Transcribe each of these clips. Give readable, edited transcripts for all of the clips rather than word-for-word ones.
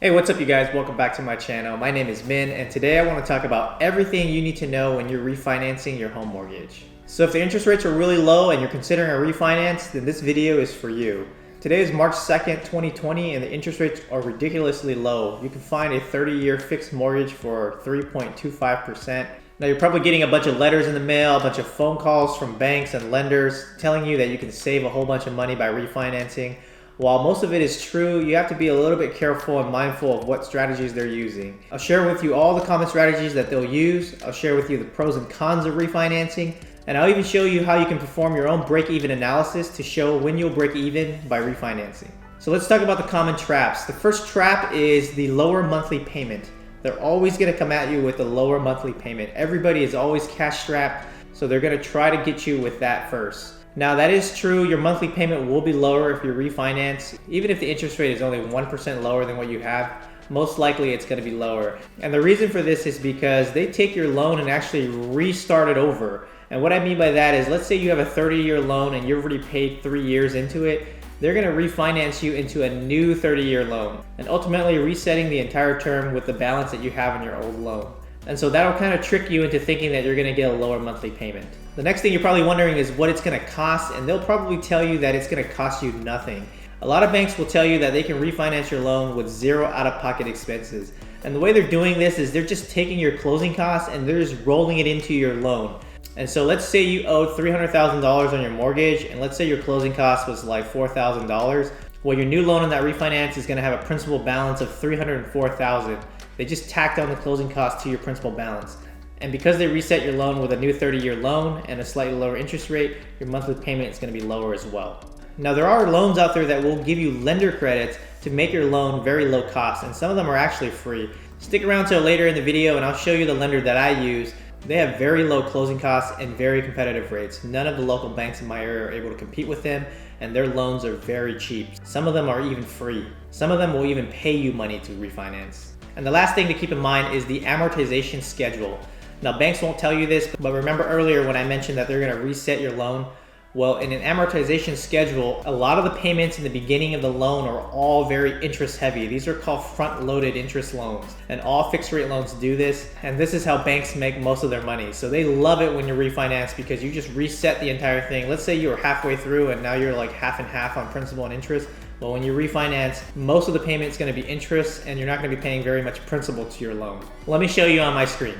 Hey, what's up you guys? Welcome back to my channel. My name is Min, and today I want to talk about everything you need to know when you're refinancing your home mortgage. So if the interest rates are really low and you're considering a refinance, then this video is for you. Today is March 2nd, 2020, and the interest rates are ridiculously low. You can find a 30-year fixed mortgage for 3.25%. Now you're probably getting a bunch of letters in the mail, a bunch of phone calls from banks and lenders telling you that you can save a whole bunch of money by refinancing. While most of it is true, you have to be a little bit careful and mindful of what strategies they're using. I'll share with you all the common strategies that they'll use. I'll share with you the pros and cons of refinancing, and I'll even show you how you can perform your own break-even analysis to show when you'll break even by refinancing. So let's talk about the common traps. The first trap is the lower monthly payment. They're always going to come at you with a lower monthly payment. Everybody is always cash strapped, so they're going to try to get you with that first. Now that is true, your monthly payment will be lower if you refinance. Even if the interest rate is only 1% lower than what you have, most likely it's going to be lower. And the reason for this is because they take your loan and actually restart it over. And what I mean by that is, let's say you have a 30-year loan and you've already paid 3 years into it, they're going to refinance you into a new 30-year loan and ultimately resetting the entire term with the balance that you have in your old loan. And so that'll kind of trick you into thinking that you're going to get a lower monthly payment. The next thing you're probably wondering is what it's going to cost, and they'll probably tell you that it's going to cost you nothing. A lot of banks will tell you that they can refinance your loan with zero out-of-pocket expenses. And the way they're doing this is they're just taking your closing costs and they're just rolling it into your loan. And so let's say you owed $300,000 on your mortgage, and let's say your closing cost was like $4,000. Well, your new loan on that refinance is going to have a principal balance of $304,000. They just tacked on the closing cost to your principal balance. And because they reset your loan with a new 30-year loan and a slightly lower interest rate, your monthly payment is going to be lower as well. Now there are loans out there that will give you lender credits to make your loan very low cost, and some of them are actually free. Stick around till later in the video and I'll show you the lender that I use. They have very low closing costs and very competitive rates. None of the local banks in my area are able to compete with them, and their loans are very cheap. Some of them are even free. Some of them will even pay you money to refinance. And the last thing to keep in mind is the amortization schedule. Now banks won't tell you this, but remember earlier when I mentioned that they're going to reset your loan? Well, in an amortization schedule, a lot of the payments in the beginning of the loan are all very interest heavy. These are called front-loaded interest loans, and all fixed rate loans do this, and this is how banks make most of their money. So they love it when you refinance because you just reset the entire thing. Let's say you were halfway through and now you're like half and half on principal and interest. Well, when you refinance, most of the payment is going to be interest and you're not going to be paying very much principal to your loan. Let me show you on my screen.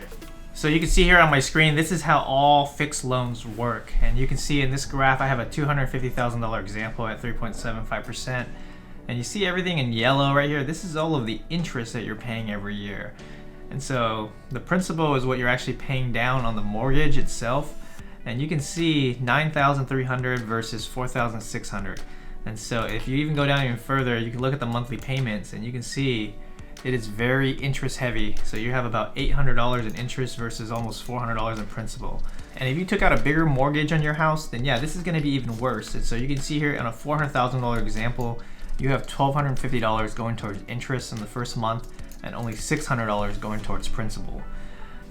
So you can see here on my screen, this is how all fixed loans work. And you can see in this graph, I have a $250,000 example at 3.75%. And you see everything in yellow right here. This is all of the interest that you're paying every year. And so the principal is what you're actually paying down on the mortgage itself. And you can see $9,300 versus $4,600. And so if you even go down even further, you can look at the monthly payments and you can see it is very interest heavy. So you have about $800 in interest versus almost $400 in principal. And if you took out a bigger mortgage on your house, then yeah, this is going to be even worse. And so you can see here on a $400,000 example, you have $1,250 going towards interest in the first month and only $600 going towards principal.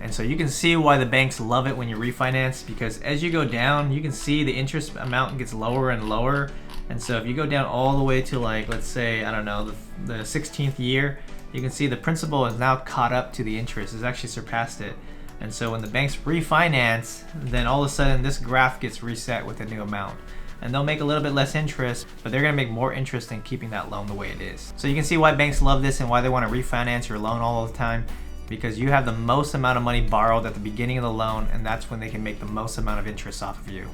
And so you can see why the banks love it when you refinance, because as you go down, you can see the interest amount gets lower and lower. And so if you go down all the way to, like, let's say, I don't know, the 16th year, you can see the principal is now caught up to the interest. It's actually surpassed it. And so when the banks refinance, then all of a sudden this graph gets reset with a new amount. And they'll make a little bit less interest, but they're gonna make more interest in keeping that loan the way it is. So you can see why banks love this and why they wanna refinance your loan all the time, because you have the most amount of money borrowed at the beginning of the loan, and that's when they can make the most amount of interest off of you.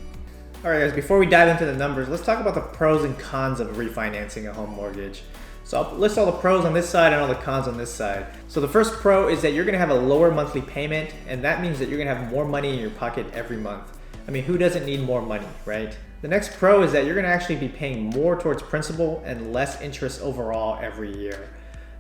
All right guys, before we dive into the numbers, let's talk about the pros and cons of refinancing a home mortgage. So I'll list all the pros on this side and all the cons on this side. So the first pro is that you're gonna have a lower monthly payment, and that means that you're gonna have more money in your pocket every month. I mean, who doesn't need more money, right? The next pro is that you're gonna actually be paying more towards principal and less interest overall every year.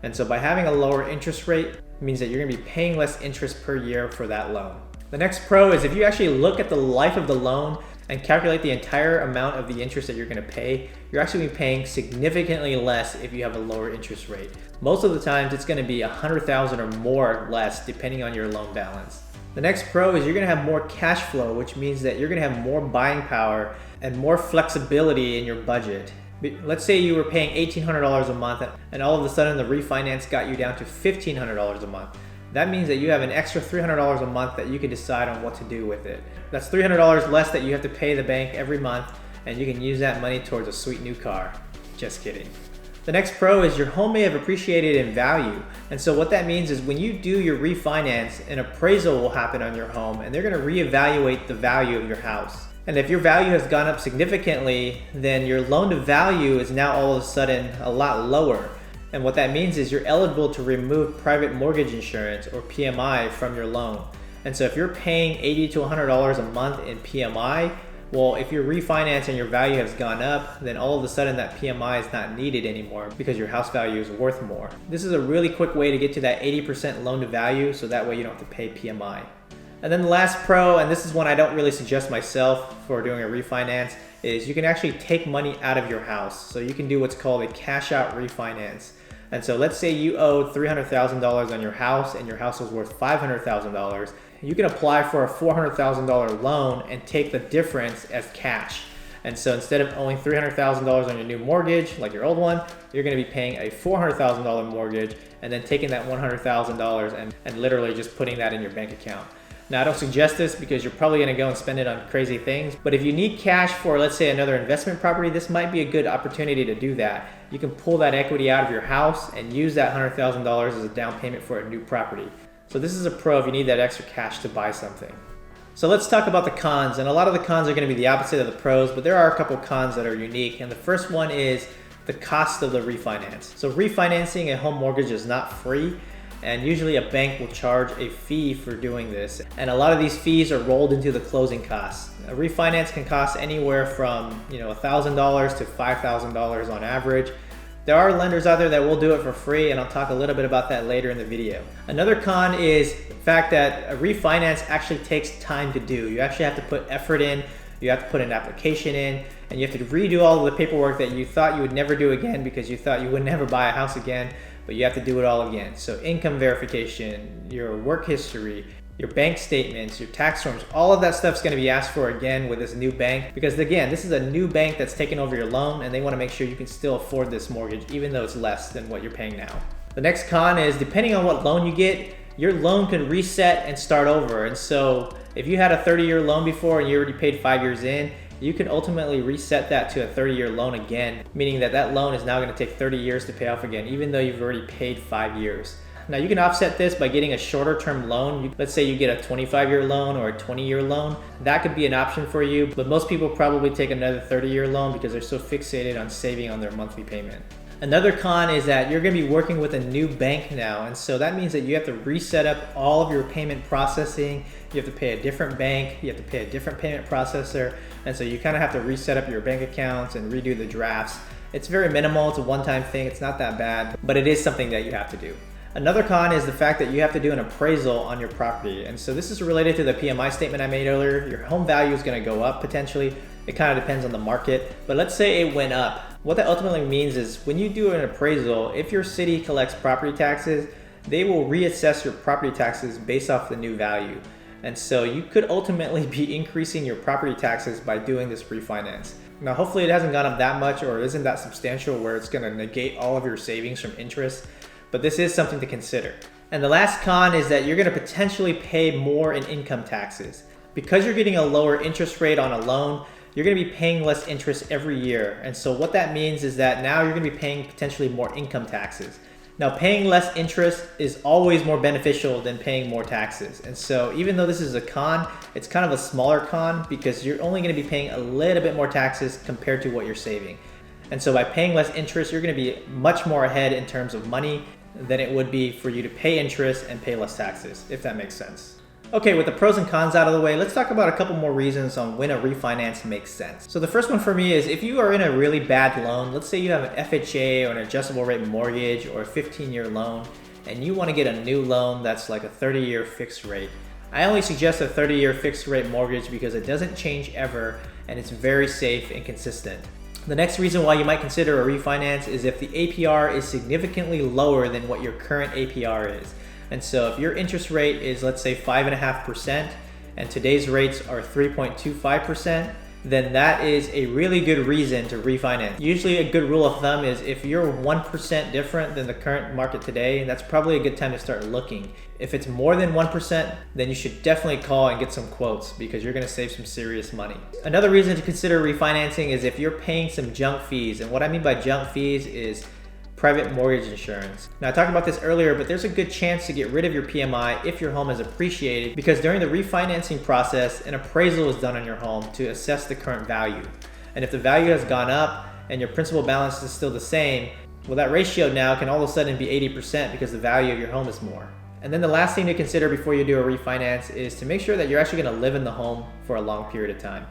And so by having a lower interest rate, it means that you're gonna be paying less interest per year for that loan. The next pro is if you actually look at the life of the loan and calculate the entire amount of the interest that you're going to pay, you're actually paying significantly less if you have a lower interest rate. Most of the times it's going to be $100,000 or more less depending on your loan balance. The next pro is you're going to have more cash flow, which means that you're going to have more buying power and more flexibility in your budget. Let's say you were paying $1,800 a month and all of a sudden the refinance got you down to $1,500 a month. That means that you have an extra $300 a month that you can decide on what to do with it. That's $300 less that you have to pay the bank every month, and you can use that money towards a sweet new car. Just kidding. The next pro is your home may have appreciated in value. And so what that means is when you do your refinance, an appraisal will happen on your home and they're gonna reevaluate the value of your house. And if your value has gone up significantly, then your loan to value is now all of a sudden a lot lower. And what that means is you're eligible to remove private mortgage insurance or PMI from your loan. And so if you're paying $80 to $100 a month in PMI, well, if your refinance and your value has gone up, then all of a sudden that PMI is not needed anymore because your house value is worth more. This is a really quick way to get to that 80% loan to value, so that way you don't have to pay PMI. And then the last pro, and this is one I don't really suggest myself for doing a refinance, is you can actually take money out of your house. So you can do what's called a cash out refinance. And so let's say you owed $300,000 on your house and your house was worth $500,000. You can apply for a $400,000 loan and take the difference as cash. And so instead of owing $300,000 on your new mortgage, like your old one, you're gonna be paying a $400,000 mortgage and then taking that $100,000 and literally just putting that in your bank account. Now, I don't suggest this because you're probably gonna go and spend it on crazy things, but if you need cash for, let's say, another investment property, this might be a good opportunity to do that. You can pull that equity out of your house and use that $100,000 as a down payment for a new property. So this is a pro if you need that extra cash to buy something. So let's talk about the cons, and a lot of the cons are gonna be the opposite of the pros, but there are a couple cons that are unique, and the first one is the cost of the refinance. So refinancing a home mortgage is not free, and usually a bank will charge a fee for doing this. And a lot of these fees are rolled into the closing costs. A refinance can cost anywhere from $1,000 to $5,000 on average. There are lenders out there that will do it for free, and I'll talk a little bit about that later in the video. Another con is the fact that a refinance actually takes time to do. You actually have to put effort in, you have to put an application in, and you have to redo all of the paperwork that you thought you would never do again because you thought you would never buy a house again, but you have to do it all again. So income verification, your work history, your bank statements, your tax forms, all of that stuff's gonna be asked for again with this new bank, because again, this is a new bank that's taking over your loan and they wanna make sure you can still afford this mortgage even though it's less than what you're paying now. The next con is depending on what loan you get, your loan can reset and start over. And so if you had a 30-year loan before and you already paid 5 years in, you can ultimately reset that to a 30-year loan again, meaning that that loan is now gonna take 30 years to pay off again, even though you've already paid 5 years. Now you can offset this by getting a shorter term loan. Let's say you get a 25-year loan or a 20-year loan. That could be an option for you, but most people probably take another 30-year loan because they're so fixated on saving on their monthly payment. Another con is that you're gonna be working with a new bank now, and so that means that you have to reset up all of your payment processing. You have to pay a different bank, you have to pay a different payment processor, and so you kind of have to reset up your bank accounts and redo the drafts. It's very minimal, it's a one-time thing, it's not that bad, but it is something that you have to do. Another con is the fact that you have to do an appraisal on your property. And so this is related to the PMI statement I made earlier. Your home value is gonna go up potentially. It kind of depends on the market, but let's say it went up. What that ultimately means is when you do an appraisal, if your city collects property taxes, they will reassess your property taxes based off the new value. And so you could ultimately be increasing your property taxes by doing this refinance. Now, hopefully it hasn't gone up that much or isn't that substantial where it's gonna negate all of your savings from interest, but this is something to consider. And the last con is that you're gonna potentially pay more in income taxes. Because you're getting a lower interest rate on a loan, you're gonna be paying less interest every year. And so what that means is that now you're gonna be paying potentially more income taxes. Now, paying less interest is always more beneficial than paying more taxes. And so even though this is a con, it's kind of a smaller con because you're only gonna be paying a little bit more taxes compared to what you're saving. And so by paying less interest, you're gonna be much more ahead in terms of money than it would be for you to pay interest and pay less taxes, if that makes sense. Okay, with the pros and cons out of the way, let's talk about a couple more reasons on when a refinance makes sense. So the first one for me is if you are in a really bad loan, let's say you have an FHA or an adjustable rate mortgage or a 15-year loan, and you wanna get a new loan that's like a 30-year fixed rate. I only suggest a 30-year fixed rate mortgage because it doesn't change ever and it's very safe and consistent. The next reason why you might consider a refinance is if the APR is significantly lower than what your current APR is. And so if your interest rate is, let's say, 5.5%, and today's rates are 3.25%, then that is a really good reason to refinance. Usually a good rule of thumb is if you're 1% different than the current market today, that's probably a good time to start looking. If it's more than 1%, then you should definitely call and get some quotes because you're gonna save some serious money. Another reason to consider refinancing is if you're paying some junk fees. And what I mean by junk fees is private mortgage insurance. Now I talked about this earlier, but there's a good chance to get rid of your PMI if your home has appreciated because during the refinancing process, an appraisal is done on your home to assess the current value. And if the value has gone up and your principal balance is still the same, well, that ratio now can all of a sudden be 80% because the value of your home is more. And then the last thing to consider before you do a refinance is to make sure that you're actually gonna live in the home for a long period of time.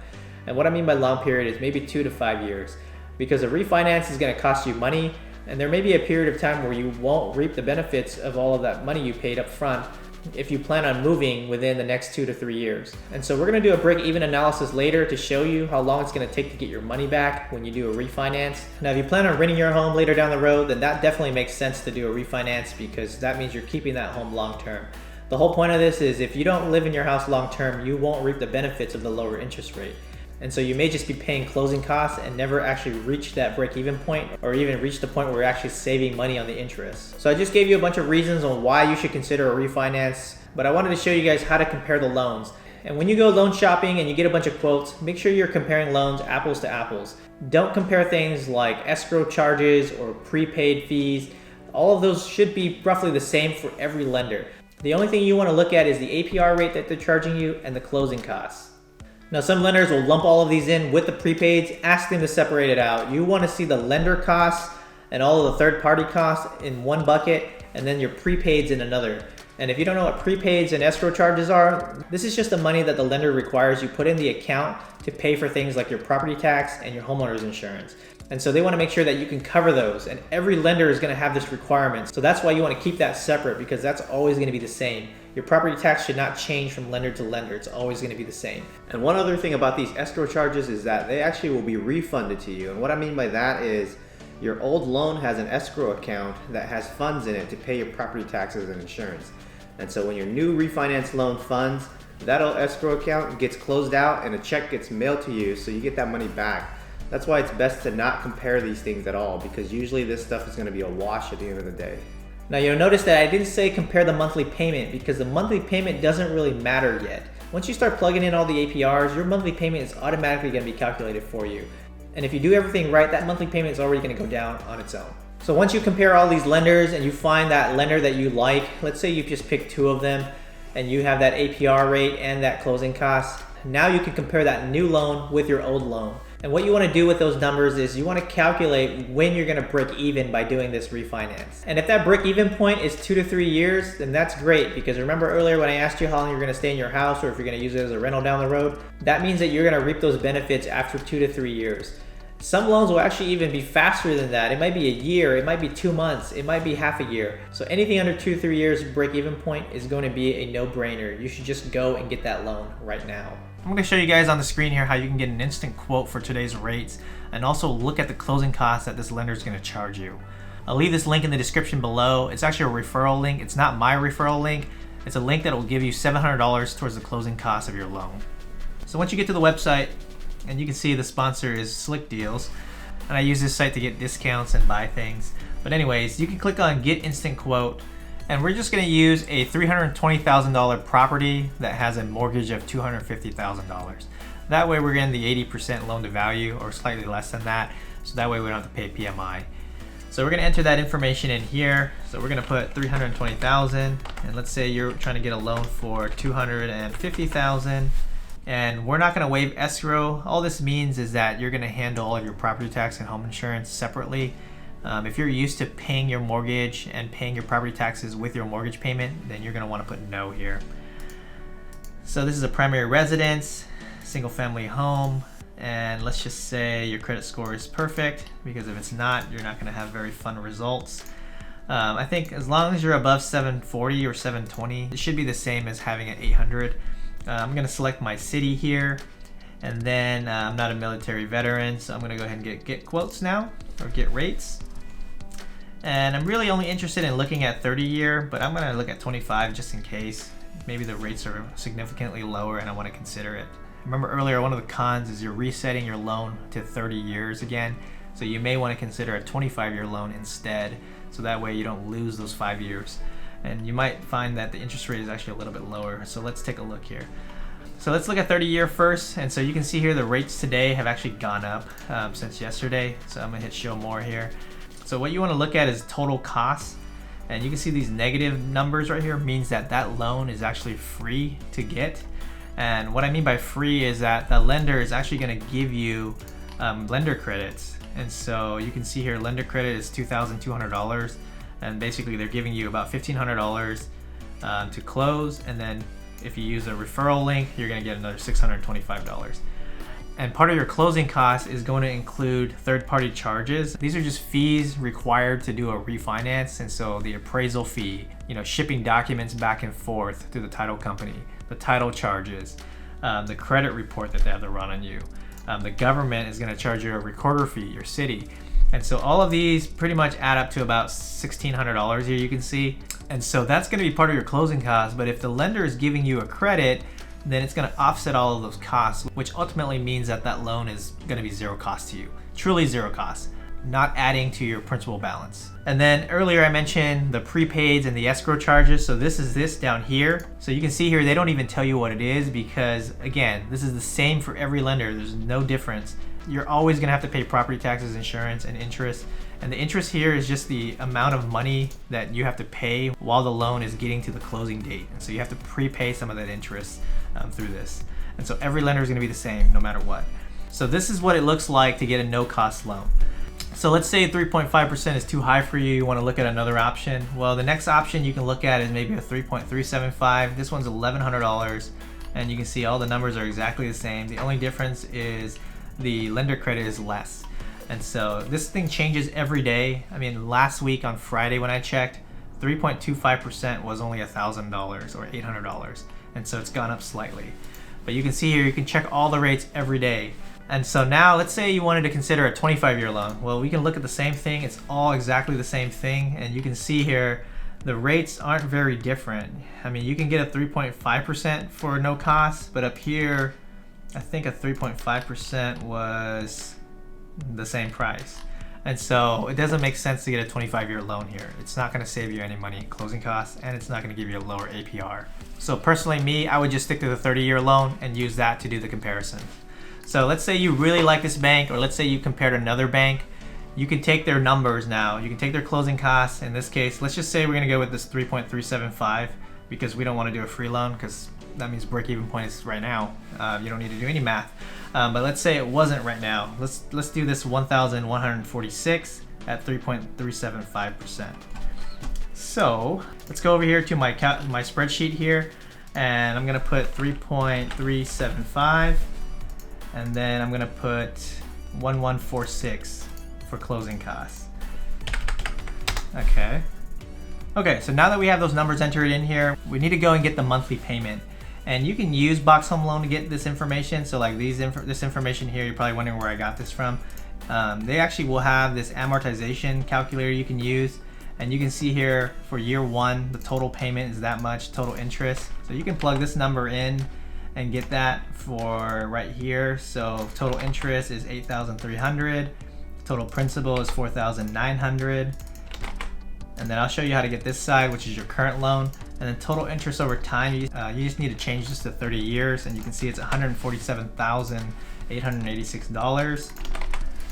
And what I mean by long period is maybe 2 to 5 years, because a refinance is gonna cost you money. And there may be a period of time where you won't reap the benefits of all of that money you paid up front if you plan on moving within the next 2 to 3 years. And so we're gonna do a break-even analysis later to show you how long it's gonna take to get your money back when you do a refinance. Now, if you plan on renting your home later down the road, then that definitely makes sense to do a refinance because that means you're keeping that home long-term. The whole point of this is if you don't live in your house long-term, you won't reap the benefits of the lower interest rate. And so you may just be paying closing costs and never actually reach that break-even point or even reach the point where you're actually saving money on the interest. So I just gave you a bunch of reasons on why you should consider a refinance, but I wanted to show you guys how to compare the loans. And when you go loan shopping and you get a bunch of quotes, make sure you're comparing loans apples to apples. Don't compare things like escrow charges or prepaid fees. All of those should be roughly the same for every lender. The only thing you want to look at is the APR rate that they're charging you and the closing costs. Now, some lenders will lump all of these in with the prepaids. Ask them to separate it out. You want to see the lender costs and all of the third-party costs in one bucket and then your prepaids in another. And if you don't know what prepaids and escrow charges are, this is just the money that the lender requires you put in the account to pay for things like your property tax and your homeowner's insurance. And so they want to make sure that you can cover those, and every lender is going to have this requirement. So that's why you want to keep that separate because that's always going to be the same. Your property tax should not change from lender to lender. It's always going to be the same. And one other thing about these escrow charges is that they actually will be refunded to you. And what I mean by that is your old loan has an escrow account that has funds in it to pay your property taxes and insurance. And so when your new refinance loan funds, that old escrow account gets closed out and a check gets mailed to you, so you get that money back. That's why it's best to not compare these things at all, because usually this stuff is going to be a wash at the end of the day. Now you'll notice that I didn't say compare the monthly payment because the monthly payment doesn't really matter yet. Once you start plugging in all the APRs, your monthly payment is automatically going to be calculated for you. And if you do everything right, that monthly payment is already going to go down on its own. So once you compare all these lenders and you find that lender that you like, let's say you've just picked 2 of them and you have that APR rate and that closing cost, now you can compare that new loan with your old loan. And what you want to do with those numbers is you want to calculate when you're going to break even by doing this refinance. And if that break even point is 2 to 3 years, then that's great, because remember earlier when I asked you how long you're going to stay in your house or if you're going to use it as a rental down the road, that means that you're going to reap those benefits after 2 to 3 years. Some loans will actually even be faster than that. It might be a year, it might be 2 months, it might be half a year. So anything under 2 to 3 years break even point is going to be a no-brainer. You should just go and get that loan right now. I'm going to show you guys on the screen here how you can get an instant quote for today's rates and also look at the closing costs that this lender is going to charge you. I'll leave this link in the description below. It's actually a referral link. It's not my referral link. It's a link that will give you $700 towards the closing cost of your loan. So once you get to the website, and you can see the sponsor is Slick Deals, and I use this site to get discounts and buy things. But anyways, you can click on Get Instant Quote, and we're just going to use a $320,000 property that has a mortgage of $250,000. That way we're getting the 80% loan to value or slightly less than that, so that way we don't have to pay PMI. So we're going to enter that information in here. So we're going to put $320,000, and let's say you're trying to get a loan for $250,000. And we're not going to waive escrow. All this means is that you're going to handle all of your property tax and home insurance separately. If you're used to paying your mortgage and paying your property taxes with your mortgage payment, then you're going to want to put no here. So this is a primary residence, single family home, and let's just say your credit score is perfect, because if it's not, you're not going to have very fun results. I think as long as you're above 740 or 720, it should be the same as having an 800. I'm going to select my city here, and then I'm not a military veteran, so I'm going to go ahead and get quotes now, or get rates. And I'm really only interested in looking at 30-year, but I'm going to look at 25 just in case. Maybe the rates are significantly lower and I want to consider it. Remember earlier, one of the cons is you're resetting your loan to 30 years again. So you may want to consider a 25-year loan instead. So that way you don't lose those 5 years. And you might find that the interest rate is actually a little bit lower. So let's take a look here. So let's look at 30-year first. And so you can see here the rates today have actually gone up since yesterday. So I'm gonna hit show more here. So what you want to look at is total costs. And you can see these negative numbers right here means that that loan is actually free to get. And what I mean by free is that the lender is actually going to give you lender credits. And so you can see here lender credit is $2,200, and basically they're giving you about $1,500 to close, and then if you use a referral link you're going to get another $625. And part of your closing costs is going to include third-party charges. These are just fees required to do a refinance, and so the appraisal fee, shipping documents back and forth to the title company, the title charges, the credit report that they have to run on you. The government is going to charge you a recorder fee, your city. And so all of these pretty much add up to about $1,600 here, you can see. And so that's going to be part of your closing costs, but if the lender is giving you a credit, then it's going to offset all of those costs, which ultimately means that that loan is going to be zero cost to you. Truly zero cost, not adding to your principal balance. And then earlier I mentioned the prepaids and the escrow charges. So this is this down here. So you can see here, they don't even tell you what it is because again, this is the same for every lender. There's no difference. You're always going to have to pay property taxes, insurance, and interest. And the interest here is just the amount of money that you have to pay while the loan is getting to the closing date. And so you have to prepay some of that interest through this. And so every lender is going to be the same no matter what. So this is what it looks like to get a no-cost loan. So let's say 3.5% is too high for you. You want to look at another option. Well, the next option you can look at is maybe a 3.375. This one's $1,100, and you can see all the numbers are exactly the same. The only difference is the lender credit is less. And so this thing changes every day. I mean, last week on Friday when I checked, 3.25% was only $1,000 or $800. And so it's gone up slightly. But you can see here, you can check all the rates every day. And so now let's say you wanted to consider a 25-year loan. Well, we can look at the same thing. It's all exactly the same thing. And you can see here, the rates aren't very different. I mean, you can get a 3.5% for no cost, but up here, I think a 3.5% was the same price. And so it doesn't make sense to get a 25-year loan here. It's not going to save you any money in closing costs, and it's not going to give you a lower APR. So personally, me, I would just stick to the 30-year loan and use that to do the comparison. So let's say you really like this bank, or let's say you compared another bank. You can take their numbers now. You can take their closing costs. In this case, let's just say we're going to go with this 3.375 because we don't want to do a free loan because that means break-even point is right now. You don't need to do any math. But let's say it wasn't right now. Let's do this 1,146 at 3.375%. So let's go over here to my spreadsheet here, and I'm gonna put 3.375, and then I'm gonna put 1,146 for closing costs. Okay. So now that we have those numbers entered in here, we need to go and get the monthly payment. And you can use Box Home Loan to get this information. So like this information here, you're probably wondering where I got this from. They actually will have this amortization calculator you can use. And you can see here for year one, the total payment is that much, total interest. So you can plug this number in and get that for right here. So total interest is $8,300. Total principal is $4,900. And then I'll show you how to get this side, which is your current loan. And then total interest over time, you just need to change this to 30 years, and you can see it's $147,886.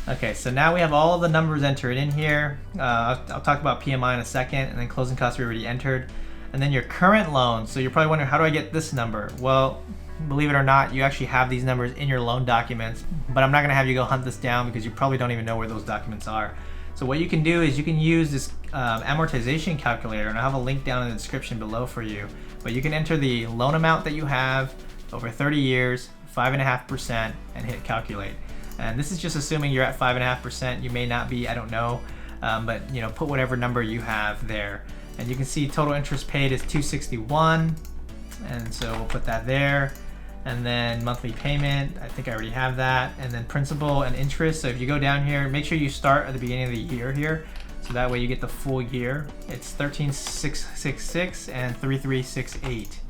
Okay, so now we have all the numbers entered in here. I'll talk about PMI in a second, and then closing costs we already entered. And then your current loan, so you're probably wondering, how do I get this number? Well, believe it or not, you actually have these numbers in your loan documents, but I'm not gonna have you go hunt this down because you probably don't even know where those documents are. So what you can do is you can use this amortization calculator, and I have a link down in the description below for you. But you can enter the loan amount that you have over 30 years, 5.5%, and hit calculate. And this is just assuming you're at 5.5%. You may not be, I don't know, but put whatever number you have there. And you can see total interest paid is $261, and so we'll put that there. And then monthly payment, I think I already have that. And then principal and interest. So if you go down here, make sure you start at the beginning of the year here, so that way you get the full year. It's 13,666 and 3,368.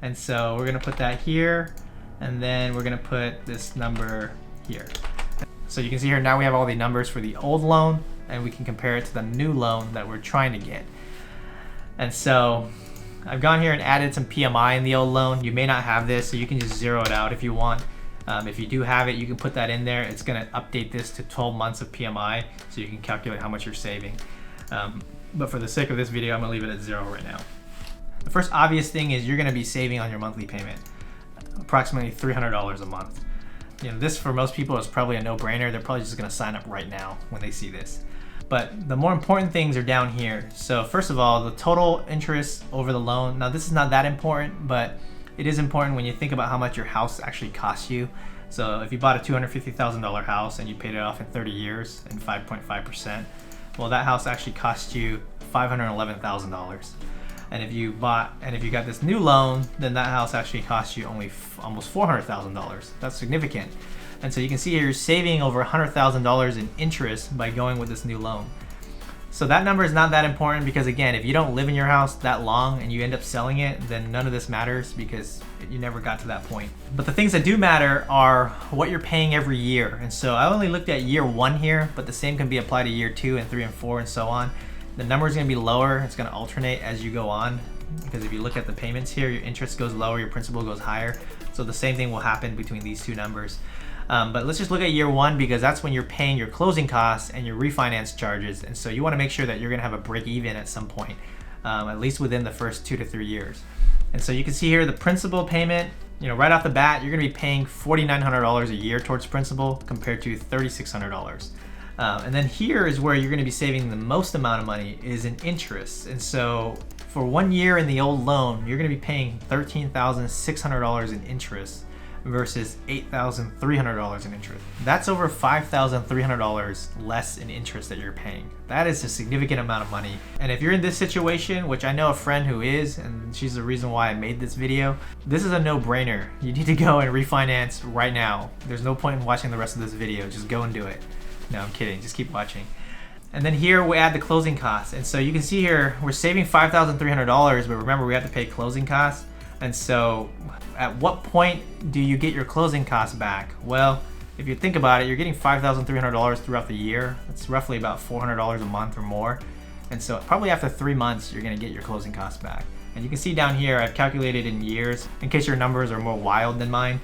And so we're gonna put that here. and then we're gonna put this number here. So you can see here now we have all the numbers for the old loan, and we can compare it to the new loan that we're trying to get. And so I've gone here and added some PMI in the old loan. You may not have this, so you can just zero it out if you want. If you do have it, you can put that in there. It's gonna update this to 12 months of PMI, so you can calculate how much you're saving. But for the sake of this video, I'm gonna leave it at 0 right now. The first obvious thing is you're gonna be saving on your monthly payment, approximately $300 a month. You know, this for most people is probably a no-brainer. They're probably just gonna sign up right now when they see this. But the more important things are down here. So first of all, the total interest over the loan. Now this is not that important, but it is important when you think about how much your house actually costs you. So if you bought a $250,000 house and you paid it off in 30 years and 5.5%, well, that house actually cost you $511,000. And if you got this new loan, then that house actually cost you only almost $400,000. That's significant. And so you can see here you're saving over $100,000 in interest by going with this new loan. So that number is not that important because, again, if you don't live in your house that long and you end up selling it, then none of this matters because you never got to that point. But the things that do matter are what you're paying every year. And so I only looked at year 1 here, but the same can be applied to year 2 and 3 and 4 and so on. The number is going to be lower. It's going to alternate as you go on, because if you look at the payments here, your interest goes lower, your principal goes higher. So the same thing will happen between these two numbers. But let's just look at year 1 because that's when you're paying your closing costs and your refinance charges. And so you want to make sure that you're going to have a break even at some point, at least within the first 2 to 3 years. And so you can see here the principal payment, you know, right off the bat, you're going to be paying $4,900 a year towards principal compared to $3,600. And then here is where you're going to be saving the most amount of money is in interest. And so for 1 year in the old loan, you're going to be paying $13,600 in interest versus $8,300 in interest. That's over $5,300 less in interest that you're paying. That is a significant amount of money. And if you're in this situation, which I know a friend who is, and she's the reason why I made this video, this is a no-brainer. You need to go and refinance right now. There's no point in watching the rest of this video. Just go and do it. No, I'm kidding. Just keep watching. And then here we add the closing costs. And so you can see here, we're saving $5,300, but remember we have to pay closing costs. And so at what point do you get your closing costs back? Well, if you think about it, you're getting $5,300 throughout the year. That's roughly about $400 a month or more. And so probably after 3 months, you're gonna get your closing costs back. And you can see down here, I've calculated in years, in case your numbers are more wild than mine.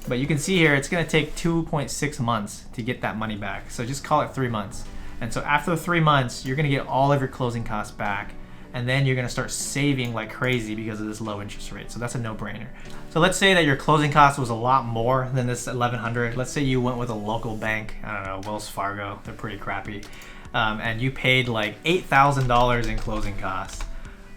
But you can see here, it's gonna take 2.6 months to get that money back. So just call it 3 months. And so after 3 months, you're gonna get all of your closing costs back. And then you're gonna start saving like crazy because of this low interest rate. So that's a no-brainer. So let's say that your closing cost was a lot more than this $1,100. Let's say you went with a local bank, I don't know, Wells Fargo, they're pretty crappy. And you paid like $8,000 in closing costs.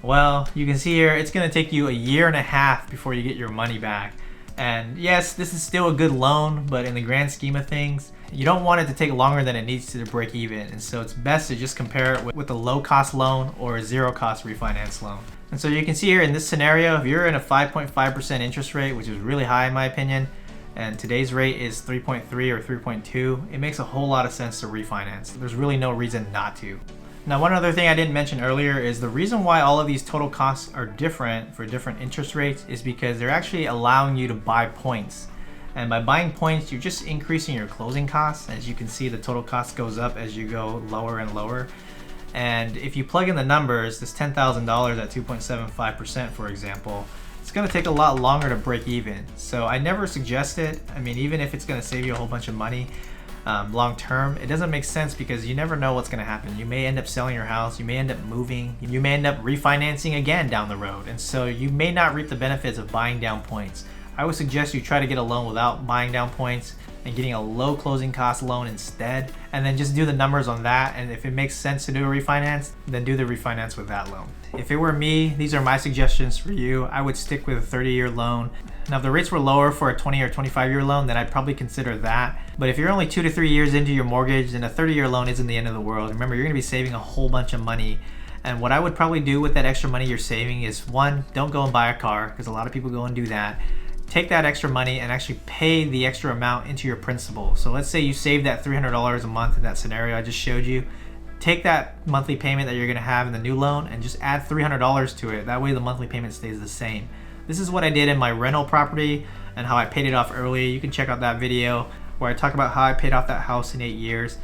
Well, you can see here, it's gonna take you 1.5 years before you get your money back. And yes, this is still a good loan, but in the grand scheme of things, you don't want it to take longer than it needs to break even. And so it's best to just compare it with a low cost loan or a zero cost refinance loan. And so you can see here in this scenario, if you're in a 5.5% interest rate, which is really high in my opinion, and today's rate is 3.3 or 3.2, it makes a whole lot of sense to refinance. There's really no reason not to. Now, one other thing I didn't mention earlier is the reason why all of these total costs are different for different interest rates is because they're actually allowing you to buy points. And by buying points, you're just increasing your closing costs. As you can see, the total cost goes up as you go lower and lower. And if you plug in the numbers, this $10,000 at 2.75%, for example, it's gonna take a lot longer to break even. So I never suggest it. I mean, even if it's gonna save you a whole bunch of money, long term, it doesn't make sense because you never know what's going to happen. You may end up selling your house, you may end up moving, you may end up refinancing again down the road, and so you may not reap the benefits of buying down points. I would suggest you try to get a loan without buying down points and getting a low closing cost loan instead, and then just do the numbers on that, and if it makes sense to do a refinance, then do the refinance with that loan. If it were me, these are my suggestions for you. I would stick with a 30-year loan. Now, if the rates were lower for a 20 or 25-year loan, then I'd probably consider that. But if you're only 2 to 3 years into your mortgage, then a 30-year loan isn't the end of the world. Remember, you're gonna be saving a whole bunch of money. And what I would probably do with that extra money you're saving is, one, don't go and buy a car, because a lot of people go and do that. Take that extra money and actually pay the extra amount into your principal. So let's say you save that $300 a month in that scenario I just showed you. Take that monthly payment that you're gonna have in the new loan and just add $300 to it. That way the monthly payment stays the same. This is what I did in my rental property, and how I paid it off early. You can check out that video where I talk about how I paid off that house in 8 years.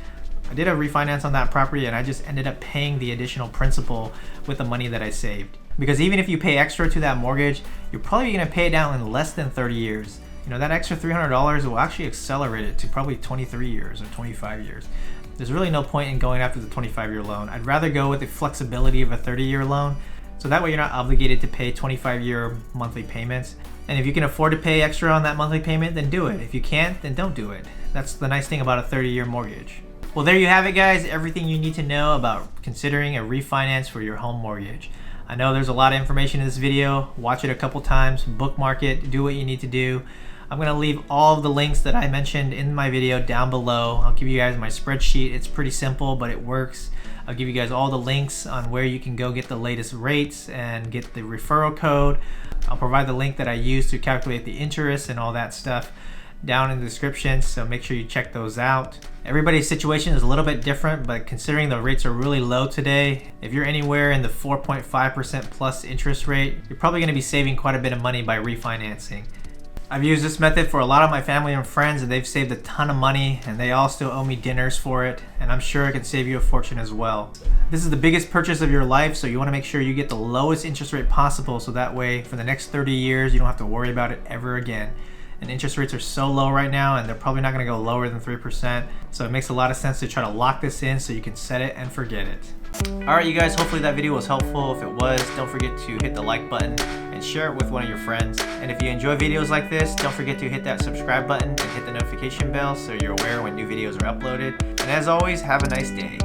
I did a refinance on that property and I just ended up paying the additional principal with the money that I saved. Because even if you pay extra to that mortgage, you're probably gonna pay it down in less than 30 years. You know, that extra $300 will actually accelerate it to probably 23 years or 25 years. There's really no point in going after the 25-year loan. I'd rather go with the flexibility of a 30-year loan, so that way you're not obligated to pay 25-year monthly payments. And if you can afford to pay extra on that monthly payment, then do it. If you can't, then don't do it. That's the nice thing about a 30-year mortgage. Well, there you have it, guys. Everything you need to know about considering a refinance for your home mortgage. I know there's a lot of information in this video. Watch it a couple times, bookmark it, do what you need to do. I'm gonna leave all of the links that I mentioned in my video down below. I'll give you guys my spreadsheet. It's pretty simple, but it works. I'll give you guys all the links on where you can go get the latest rates and get the referral code. I'll provide the link that I use to calculate the interest and all that stuff down in the description, so make sure you check those out. Everybody's situation is a little bit different, but considering the rates are really low today, if you're anywhere in the 4.5% plus interest rate, you're probably gonna be saving quite a bit of money by refinancing. I've used this method for a lot of my family and friends, and they've saved a ton of money, and they all still owe me dinners for it, and I'm sure it can save you a fortune as well. This is the biggest purchase of your life, so you want to make sure you get the lowest interest rate possible, so that way for the next 30 years you don't have to worry about it ever again. And interest rates are so low right now, and they're probably not going to go lower than 3%, so it makes a lot of sense to try to lock this in so you can set it and forget it. Alright you guys, hopefully that video was helpful. If it was, don't forget to hit the like button and share it with one of your friends. And if you enjoy videos like this, don't forget to hit that subscribe button and hit the notification bell so you're aware when new videos are uploaded. And as always, have a nice day.